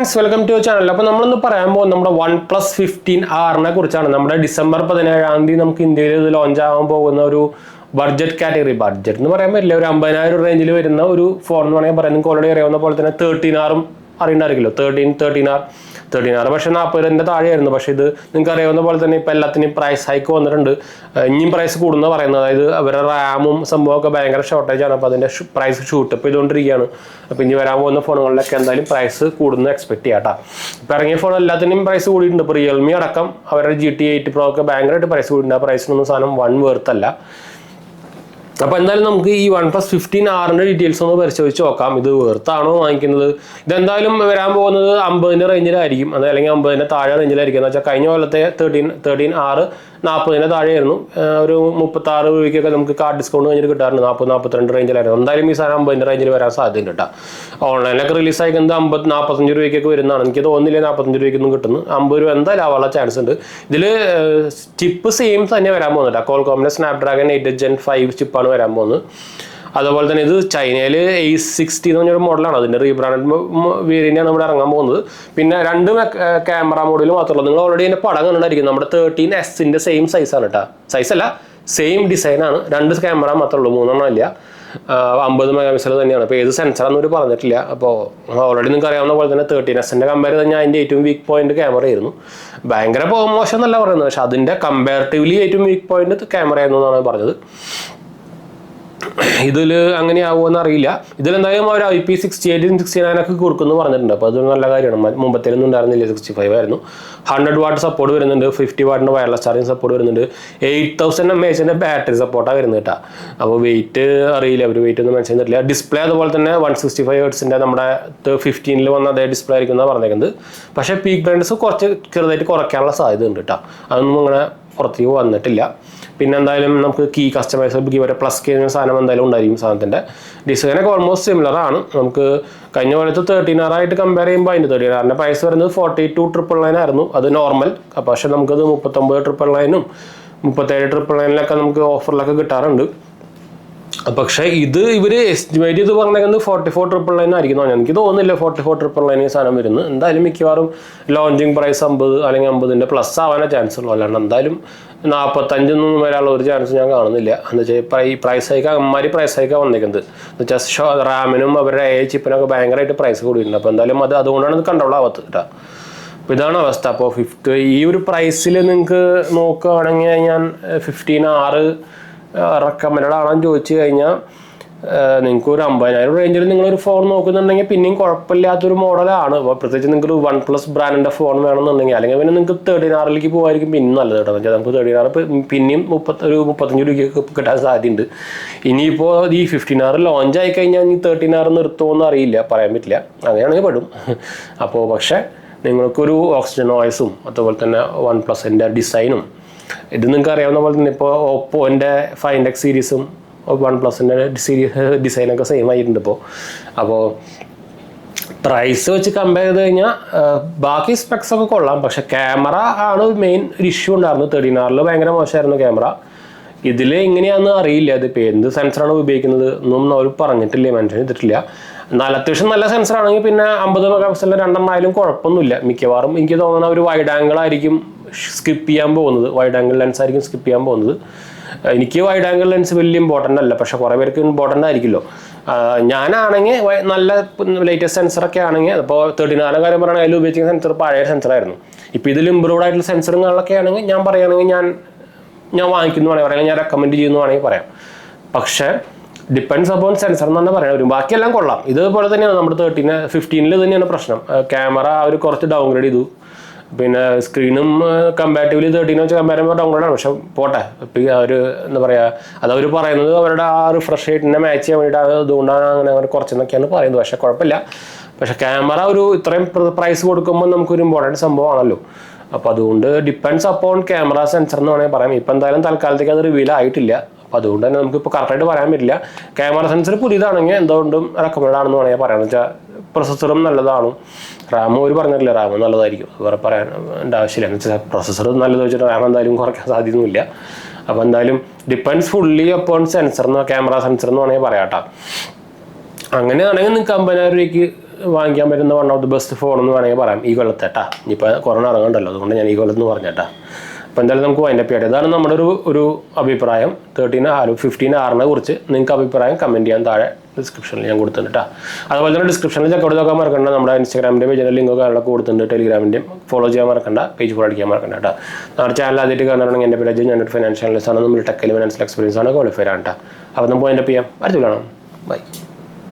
Welcome to channel. അപ്പോൾ നമ്മളൊന്ന് പറയാൻ പോകുന്നത് നമ്മുടെ OnePlus 15R കുറിച്ചാണ്. നമ്മുടെ ഡിസംബർ 17 നമുക്ക് ഇന്ത്യയിൽ ഇത് ലോഞ്ച് ആവാൻ പോകുന്ന ഒരു ബഡ്ജറ്റ് കാറ്റഗറി. ബഡ്ജറ്റ് എന്ന് പറയാൻ പറ്റില്ല, ഒരു 50,000 റേഞ്ചിൽ വരുന്ന ഒരു ഫോൺ എന്ന് വേണമെങ്കിൽ പറയാം. നിങ്ങൾക്ക് ഓൾറെഡി അറിയാവുന്ന പോലെ തന്നെ 13R അറിയണ്ടായിരിക്കുമല്ലോ. 13R പക്ഷേ 40,000 താഴെയായിരുന്നു. പക്ഷേ ഇത് നിങ്ങൾക്ക് അറിയാവുന്ന പോലെ തന്നെ ഇപ്പോൾ എല്ലാത്തിനും പ്രൈസ് ഹൈക്ക് വന്നിട്ടുണ്ട്. ഇനിയും പ്രൈസ് കൂടുന്ന പറയുന്നത്, അതായത് അവരുടെ റാമും സംഭവമൊക്കെ ഭയങ്കര ഷോർട്ടേജ് ആണ്. അപ്പോൾ അതിൻ്റെ പ്രൈസ് ഷൂട്ടപ്പ് ചെയ്തുകൊണ്ടിരിക്കുകയാണ്. അപ്പോൾ ഇനി വരാൻ പോകുന്ന ഫോണുകളിലൊക്കെ എന്തായാലും പ്രൈസ് കൂടുന്ന എക്സ്പെക്ട് ചെയ്യാം കേട്ടോ. ഇപ്പോൾ ഇറങ്ങിയ ഫോൺ എല്ലാത്തിനും പ്രൈസ് കൂടിയിട്ടുണ്ട്. ഇപ്പോൾ റിയൽമി അടക്കം അവരുടെ GT8 Pro ഒക്കെ ഭയങ്കരമായിട്ട് പ്രൈസ് കൂടിയിട്ടുണ്ട്. ആ പ്രൈസിനൊന്നും സാധനം വൺ വേർത്തല്ല. അപ്പോൾ എന്തായാലും നമുക്ക് ഈ OnePlus 15R ഡീറ്റെയിൽസ് ഒന്ന് പരിശോധിച്ച് നോക്കാം. ഇത് വേർത്താണോ വാങ്ങിക്കുന്നത്? ഇതെന്തായാലും വരാൻ പോകുന്നത് 50 റേഞ്ചിലായിരിക്കും, അത് അല്ലെങ്കിൽ 50 താഴെ റേഞ്ചിലായിരിക്കും. എന്ന് വെച്ചാൽ കഴിഞ്ഞ കൊല്ലത്തെ 13R 40 താഴെയായിരുന്നു. ഒരു 36 രൂപയ്ക്കൊക്കെ നമുക്ക് കാർഡ് ഡിസ്കൗണ്ട് കഴിഞ്ഞിട്ട് കിട്ടാറുണ്ട്. 40-42 റേഞ്ചിലായിരുന്നു. എന്തായാലും ഈ സാധനം 50 റേഞ്ചിൽ വരാൻ സാധ്യതയുണ്ട് കേട്ടോ. ഓൺലൈനിലൊക്കെ റിലീസ് ആയിക്കുന്നത് 45 രൂപയ്ക്കൊക്കെ വരുന്നതാണ്. എനിക്ക് തോന്നുന്നില്ല 45 രൂപയ്ക്കൊന്നും കിട്ടുന്നു. 50 രൂപ എന്തായാലും ആവാനുള്ള ചാൻസ് ഉണ്ട്. ഇതിൽ ചിപ്പ് സെയിം തന്നെ വരാൻ പോകുന്നുണ്ട്. Qualcomm's Snapdragon 8 Gen 5 ചിപ്പാണ് വരാൻ പോകുന്നത്. അതുപോലെ തന്നെ ഇത് ചൈനയിൽ A60 എന്ന് പറഞ്ഞൊരു മോഡലാണ്. അതിൻ്റെ റീബ്രാൻഡ് വേരിയൻ്റാണ് ഇവിടെ ഇറങ്ങാൻ പോകുന്നത്. പിന്നെ 2 ക്യാമറ മോഡൽ മാത്രമല്ല. നിങ്ങൾ ഓൾറെഡി എൻ്റെ പടം കണ്ടിട്ടായിരിക്കും. നമ്മുടെ 13S സെയിം സൈസാണ് കേട്ടോ. സൈസല്ല, സെയിം ഡിസൈനാണ്. 2 ക്യാമറ മാത്രമേ ഉള്ളൂ, 3 ഇല്ല. 50 മെഗാപിക്സൽ തന്നെയാണ്. അപ്പോൾ ഏത് സെൻസറാണെന്ന് ഒരു പറഞ്ഞിട്ടില്ല. അപ്പോൾ ഓൾറെഡി നിങ്ങൾക്ക് അറിയാവുന്ന പോലെ തന്നെ 13S കമ്പയർ ചെയ്ത് കഴിഞ്ഞാൽ അതിൻ്റെ ഏറ്റവും വീക്ക് പോയിന്റ് ക്യാമറ ആയിരുന്നു. ഭയങ്കര മോശം എന്നല്ല പറയുന്നത്, പക്ഷേ അതിൻ്റെ കമ്പാരിറ്റീവ്ലി ഏറ്റവും വീക്ക് പോയിന്റ് ക്യാമറ ആയിരുന്നു എന്നാണ് പറഞ്ഞത്. ഇതിൽ അങ്ങനെയാവുമെന്ന് അറിയില്ല. ഇതിലെന്തായാലും അവർ IP68 69 കൊടുക്കുമെന്ന് പറഞ്ഞിട്ടുണ്ട്. അപ്പോൾ അതൊരു നല്ല കാര്യമാണ്. മുമ്പത്തേലൊന്നും ഉണ്ടായിരുന്നില്ല, 65 ആയിരുന്നു. 100 വാട്ട് സപ്പോർട്ട് വരുന്നുണ്ട്. 50 വാട്ടിൻ്റെ വയർലെസ് ചാർജിങ് സപ്പോർട്ട് വരുന്നുണ്ട്. 8000 mAh ബാറ്ററി സപ്പോർട്ടാണ് വരുന്നത് കേട്ടോ. അപ്പോൾ വെയിറ്റ് അറിയില്ല, അവർ വെയിറ്റ് ഒന്നും മെൻഷൻ ചെയ്തിട്ടില്ല. ഡിസ്പ്ലേ അതുപോലെ തന്നെ 165 Hz നമ്മുടെ 15 വന്ന അതേ ഡിസ്പ്ലേ ആയിരിക്കും എന്നാണ് പറഞ്ഞേക്കുന്നത്. പക്ഷേ പീക്ക് ബ്രൈറ്റ്നസ് കുറച്ച് ചെറുതായിട്ട് കുറയ്ക്കാനുള്ള സാധ്യത ഉണ്ട് കേട്ടോ. അതൊന്നും അങ്ങനെ പുറത്തേക്ക് വന്നിട്ടില്ല. പിന്നെ എന്തായാലും നമുക്ക് കീ കസ്റ്റമൈസബിൾ വരെ പ്ലസ് കെ സാധനം എന്തായാലും ഉണ്ടായിരിക്കും. സാധനത്തിൻ്റെ ഡിസൈനൊക്കെ ഓൾമോസ്റ്റ് സിമിലർ ആണ്. നമുക്ക് കഴിഞ്ഞ പോലത്തെ 13R ആയിട്ട് കമ്പയർ ചെയ്യുമ്പോൾ അതിൻ്റെ 13R പ്രൈസ് വരുന്നത് 42,999 ആയിരുന്നു. അത് നോർമൽ. പക്ഷേ നമുക്കത് 39,999 37,999 നമുക്ക് ഓഫറിലൊക്കെ കിട്ടാറുണ്ട്. പക്ഷേ ഇത് ഇവർ എസ്റ്റിമേറ്റ് ചെയ്ത് പറഞ്ഞേക്കുന്നത് 44,999 ആയിരിക്കും. എനിക്ക് തോന്നുന്നില്ല 44,999 സാധനം വരുന്നത്. എന്തായാലും മിക്കവാറും ലോഞ്ചിങ് പ്രൈസ് 50 അല്ലെങ്കിൽ 50 പ്ലസ് ആവാനേ ചാൻസ് ഉള്ളൂ. അല്ലാണ്ട് എന്തായാലും 45 വരാനുള്ള ഒരു ചാൻസ് ഞാൻ കാണുന്നില്ല. എന്ന് വെച്ചാൽ ഈ പ്രൈസ് ഹൈക്ക് അമ്മമാരി പ്രൈസ് ഹൈക്കാണ് വന്നേക്കുന്നത്. എന്ന് വെച്ചാൽ റാമിനും അവരുടെ AI ചിപ്പിനൊക്കെ ഭയങ്കരമായിട്ട് പ്രൈസ് കൂടിയിട്ടുണ്ട്. അപ്പോൾ എന്തായാലും അതുകൊണ്ടാണ് ഇത് കൺട്രോൾ ആവാത്തത് കേട്ടോ. അപ്പോൾ ഇതാണ് അവസ്ഥ. അപ്പോൾ ഈ ഒരു പ്രൈസിൽ നിങ്ങൾക്ക് നോക്കുകയാണെങ്കിൽ ഞാൻ 15R റെക്കമെൻഡ് ആണെന്ന് ചോദിച്ചു കഴിഞ്ഞാൽ നിങ്ങൾക്ക് ഒരു 50,000 റേഞ്ചിൽ നിങ്ങളൊരു ഫോൺ നോക്കുന്നുണ്ടെങ്കിൽ പിന്നെയും കുഴപ്പമില്ലാത്തൊരു മോഡലാണ്. അപ്പോൾ പ്രത്യേകിച്ച് നിങ്ങൾക്ക് ഒരു OnePlus ബ്രാൻഡിൻ്റെ ഫോൺ വേണമെന്നുണ്ടെങ്കിൽ, അല്ലെങ്കിൽ പിന്നെ നിങ്ങൾക്ക് 13Rലേക്ക് പോകുമായിരിക്കും പിന്നെ നല്ലത് കേട്ടോ. എന്ന് വെച്ചാൽ നമുക്ക് 13R പിന്നെയും 35 രൂപയ്ക്ക് കിട്ടാൻ സാധ്യതയുണ്ട്. ഇനിയിപ്പോൾ ഈ 15R ലോഞ്ച് ആയി കഴിഞ്ഞാൽ ഇനി 13R നിർത്തുമോയെന്ന് അറിയില്ല, പറയാൻ പറ്റില്ല. അങ്ങനെയാണെങ്കിൽ പെടും. അപ്പോൾ പക്ഷേ നിങ്ങൾക്കൊരു ഓക്സിജൻ നോയ്സും അതുപോലെ തന്നെ OnePlusൻ്റെ ഡിസൈനും ഇത് നിങ്ങൾക്ക് അറിയാവുന്ന പോലെ തന്നെ ഇപ്പോൾ ഓപ്പോൻ്റെ 5X സീരീസും OnePlusൻ്റെ ഡിസൈനൊക്കെ സെയിം ആയിട്ടുണ്ട് ഇപ്പോൾ. അപ്പോൾ പ്രൈസ് വെച്ച് കമ്പയർ ചെയ്ത് കഴിഞ്ഞാൽ ബാക്കി സ്പെക്സ് ഒക്കെ കൊള്ളാം. പക്ഷേ ക്യാമറ ആണ് മെയിൻ ഒരു ഇഷ്യൂ ഉണ്ടായിരുന്നത്. 13R ഭയങ്കര മോശമായിരുന്നു ക്യാമറ. ഇതിൽ എങ്ങനെയാണെന്ന് അറിയില്ല. ഇതിപ്പോൾ എന്ത് സെൻസറാണ് ഉപയോഗിക്കുന്നത് ഒന്നും അവർ പറഞ്ഞിട്ടില്ല, മെൻഷൻ ചെയ്തിട്ടില്ല. എന്നാൽ അത്യാവശ്യം നല്ല സെൻസറാണെങ്കിൽ പിന്നെ 50 മെഗാപിക്സലിൻ്റെ 2 ആയാലും കുഴപ്പമൊന്നുമില്ല. മിക്കവാറും എനിക്ക് തോന്നുന്ന ഒരു വൈഡ് ആംഗിൾ ആയിരിക്കും സ്കിപ്പ് ചെയ്യാൻ പോകുന്നത്. വൈഡ് ആംഗിൾ ലെൻസ് ആയിരിക്കും സ്കിപ്പ് ചെയ്യാൻ പോകുന്നത്. എനിക്ക് വൈഡ് ആംഗിൾ ലെൻസ് വലിയ ഇമ്പോർട്ടൻ്റ് അല്ല, പക്ഷേ കുറേ പേർക്ക് ഇമ്പോർട്ടൻ്റ് ആയിരിക്കുമല്ലോ. ഞാനാണെങ്കിൽ നല്ല ലേറ്റസ്റ്റ് സെൻസറൊക്കെ ആണെങ്കിൽ, അപ്പോൾ 13R കാര്യം പറയുകയാണെങ്കിൽ അതിൽ ഉപയോഗിക്കുന്ന സെൻസർ പഴയ സെൻസറായിരുന്നു. ഇപ്പോൾ ഇതിൽ ഇമ്പ്രൂവ്ഡ് ആയിട്ടുള്ള സെൻസറുകളൊക്കെ ആണെങ്കിൽ ഞാൻ പറയുകയാണെങ്കിൽ ഞാൻ വാങ്ങിക്കുന്നു വേണമെങ്കിൽ പറയാം, ഞാൻ റെക്കമെൻഡ് ചെയ്യുന്നു വേണമെങ്കിൽ പറയാം. പക്ഷേ ഡിപ്പെൻഡ്സ് അപ്പോൺ സെൻസർ എന്ന് തന്നെ പറയാൻ വരും. ബാക്കിയെല്ലാം കൊള്ളാം. ഇതുപോലെ തന്നെയാണ് നമ്മുടെ 15 തന്നെയാണ് പ്രശ്നം. ക്യാമറ അവർ കുറച്ച് ഡൗൺഗ്രേഡ് ചെയ്തു. പിന്നെ സ്ക്രീനും കമ്പാരിറ്റീവ്ലി 13 വെച്ച് കമ്പയർ ചെയ്യുമ്പോൾ ഡൗൺഗ്രേഡാണ്. പക്ഷെ പോട്ടെ, അവർ എന്താ പറയുക, അതവർ പറയുന്നത് അവരുടെ ആ റിഫ്രഷ് റേറ്റിനെ മാച്ച് ചെയ്യാൻ വേണ്ടിയിട്ട് അതുകൊണ്ടാണ് അങ്ങനെ കുറച്ചെന്നൊക്കെയാണ് പറയുന്നത്. പക്ഷേ കുഴപ്പമില്ല. പക്ഷേ ക്യാമറ ഒരു ഇത്രയും പ്രൈസ് കൊടുക്കുമ്പോൾ നമുക്കൊരു ഇമ്പോർട്ടൻറ്റ് സംഭവമാണല്ലോ. അപ്പോൾ അതുകൊണ്ട് ഡിപ്പെൻഡ്സ് അപ്പോൺ ക്യാമറ സെൻസർ എന്ന് വേണമെങ്കിൽ പറയാം. ഇപ്പം എന്തായാലും തൽക്കാലത്തേക്ക് അത് റിവീൽ ആയിട്ടില്ല. അപ്പോൾ അതുകൊണ്ട് തന്നെ നമുക്കിപ്പോൾ കറക്റ്റായിട്ട് പറയാൻ പറ്റില്ല. ക്യാമറ സെൻസർ പുതിയതാണെങ്കിൽ എന്തുകൊണ്ടും റെക്കമെൻഡ് ആണെന്ന് വേണമെങ്കിൽ പറയാം. എന്ന് വെച്ചാൽ പ്രൊസസ്സറും നല്ലതാണ്. റാം ഒരു പറഞ്ഞിട്ടില്ല, റാം നല്ലതായിരിക്കും, വേറെ പറയാൻ ആവശ്യമില്ല. എന്ന് വെച്ചാൽ പ്രൊസസ്സർ നല്ലത് വെച്ചിട്ട് റാം എന്തായാലും കുറയ്ക്കാൻ സാധ്യതയൊന്നുമില്ല. അപ്പോൾ എന്തായാലും depends fully upon sensor camera sensor എന്ന് വേണമെങ്കിൽ പറയാം കേട്ടോ. അങ്ങനെയാണെങ്കിൽ നിങ്ങൾക്ക് 50,000 രൂപയ്ക്ക് വാങ്ങിക്കാൻ പറ്റുന്ന one of the best phone എന്ന് വേണമെങ്കിൽ പറയാം ഈ കൊല്ലത്തെ കേട്ടാ. ഇപ്പോൾ കൊറോണ ഇറങ്ങണ്ടല്ലോ, അതുകൊണ്ട് ഞാൻ ഈ കൊല്ലത്ത് പറഞ്ഞേട്ടാ. അപ്പോൾ എന്തായാലും നമുക്ക് വൈൻഡപ്പ് ചെയ്യാം. ഇതാണ് നമ്മുടെ ഒരു അഭിപ്രായം 15R കുറിച്ച്. നിങ്ങൾക്ക് അഭിപ്രായം കമൻറ്റ് ചെയ്യാൻ താഴെ ഡിസ്ക്രിപ്ഷനിൽ ഞാൻ കൊടുത്തിട്ടുണ്ട് കേട്ടോ. അതുപോലെ തന്നെ ഡിസ്ക്രിപ്ഷനിൽ ചെക്കൗട്ട് നോക്കാൻ മറക്കണ്ട. നമ്മുടെ ഇൻസ്റ്റാഗ്രാമിൻ്റെ പേജിൻ്റെ ലിങ്കൊക്കെ അവിടെ കൊടുത്തിട്ടുണ്ട്. ടെലിഗ്രാമിൻ്റെയും ഫോളോ ചെയ്യാൻ മറക്കണ്ട, പേജ് ഫോളോ അടിക്കാൻ മറക്കണ്ട കേട്ടോ. നമ്മുടെ ചാനൽ ആദ്യമായിട്ട് കാണുകയാണെങ്കിൽ എൻ്റെ പേര് ഞാനൊരു ഫൈനാൻഷ്യൽ അനലിസ്റ്റ് ആണ്. നമ്മൾ ടെക്കിൽ ഫിനാൻഷ്യൽ എക്സ്പീരിയൻസ് ആണ്, ക്വാളിഫൈഡ് ആണ് കേട്ടോ. അപ്പോൾ നമുക്ക് വൈൻഡപ്പ് ചെയ്യാം. അടുത്ത് കാണാം. ബൈ.